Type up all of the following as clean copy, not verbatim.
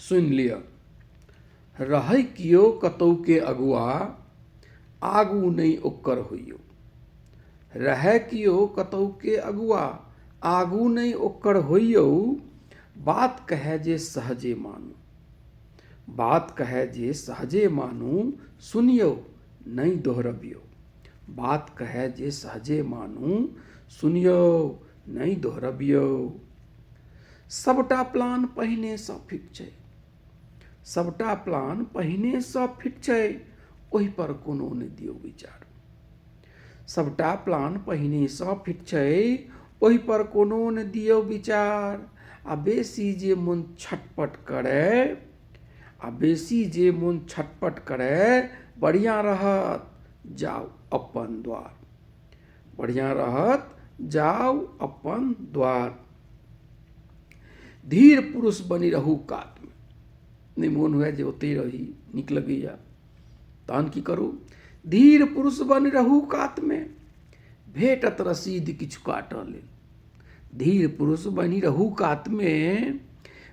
सुन लिया। रहै कियो कतौ के अगुआ, आगू नहीं ओकर होइयो। रहै कियो कतौ के अगुआ, आगू नहीं ओकर होइयो। बात कहे जे सहजे मानू, बात कहे जे सहजे मानू। सुनियो नहीं दोहरबियो, बात कहे जे सहजे मानू। सुनियो नहीं दोहरबियो। सबटा प्लान पहिने सँ फिट छै, सबटा प्लान पहिने सँ फिट छै। ओहि पर कोनो नहि दियौ विचार। सबटा प्लान पहिने सँ फिट छै, ओहि पर कोनो नहि दियौ विचार। आ बेसी जे मोन छटपट करे, आ बेसी जे मोन छटपट करे, बढ़िया रहत जाउ अपन द्वार। बढ़िया रहत जाउ अपन द्वार। धीर पुरुष बनी रहू कात में। नहीं मोन हुए जे ओतै रही, नीक लगैया, तहन की करू? धीर पुरुष बनी रहू कात में, भेटत रसीद किछु काटऽ लेल। धीर पुरुष बनी रहू कात में,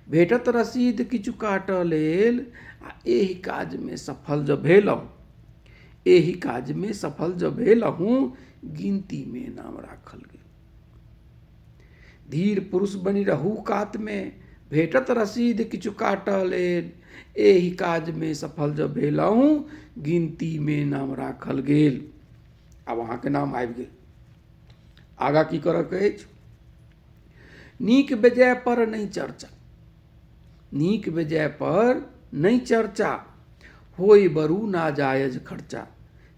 भेटत रसीद किछु काटऽ लेल। आ एहि काज में सफल जब भेलहुँ, एहि काज में सफल जब भेलहुँ, गिनती में नाम राखल गेल। धीर पुरुष बनी रहू कात में, भेटत रसीद किछु काटऽ लेल। एहि काज में सफल जब भेलहुँ, गिनती में नाम राखल गेल। आब अहाँके नाम आबि गेल। आगाँ की करऽ के अछि? नीक बेजाय पर नहीं चर्चा, नीक बेजाय पर नहीं चर्चा। होय बरू नाजायज खर्चा,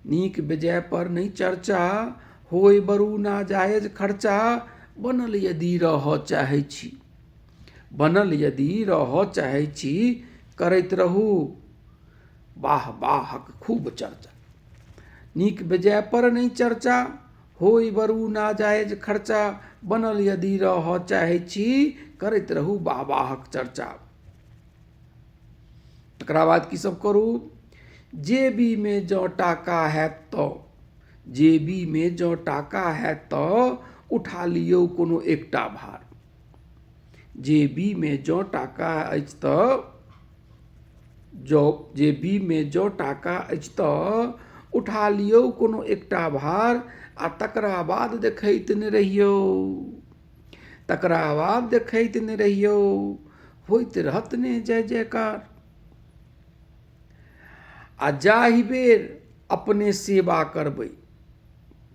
नीक बेजाय पर नहीं चर्चा। होय बरू नाजायज खर्चा। बनल यदि रहऽ चाहै छी, बनल यदि रहऽ चाहै छी, करैत रहू वाह वाहक खूब चर्चा। नीक बेजाय पर नहीं चर्चा, होय बरू नाजायज खर्चा। बनल यदि रहऽ चाहै छी, करैत रहू वाह वाहक चर्चा। तकरा बाद की सब करू? जेबी में जँ टाका हैत तऽ, जेबी में जँ टाका हैत तऽ, उठा लियौ कोनो एकटा भार। जेबी में जँ टाका अछि तऽ, जेबी में जँ टाका अछि तऽ, उठा लियौ कोनो एकटा भार। आ तकरा बाद देखैत नहि रहियौ, तकरा बाद देखैत नहि रहियौ, होइत रहत ने जय जयकार। आ जाहि बेर अपने सेवा करबै,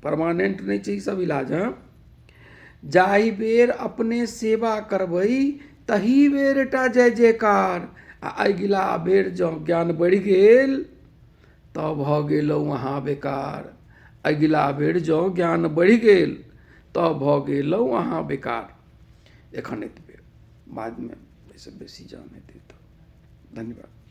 परमानेंट नहीं छै ई सब इलाज। जाहि बेर अपने सेवा करबै, तही बेर टा जय जयकार। आ अगिला बेर जँ ज्ञान बढ़ि गेल, तऽ भऽ गेलहुँ अहाँ बेकार। अगिला बेर जँ ज्ञान बढ़ि गेल, तऽ भऽ गेलहुँ अहाँ बेकार। एखन एतबे, बाद में एहिसँ बेसी जान हेतै तऽ। धन्यवाद।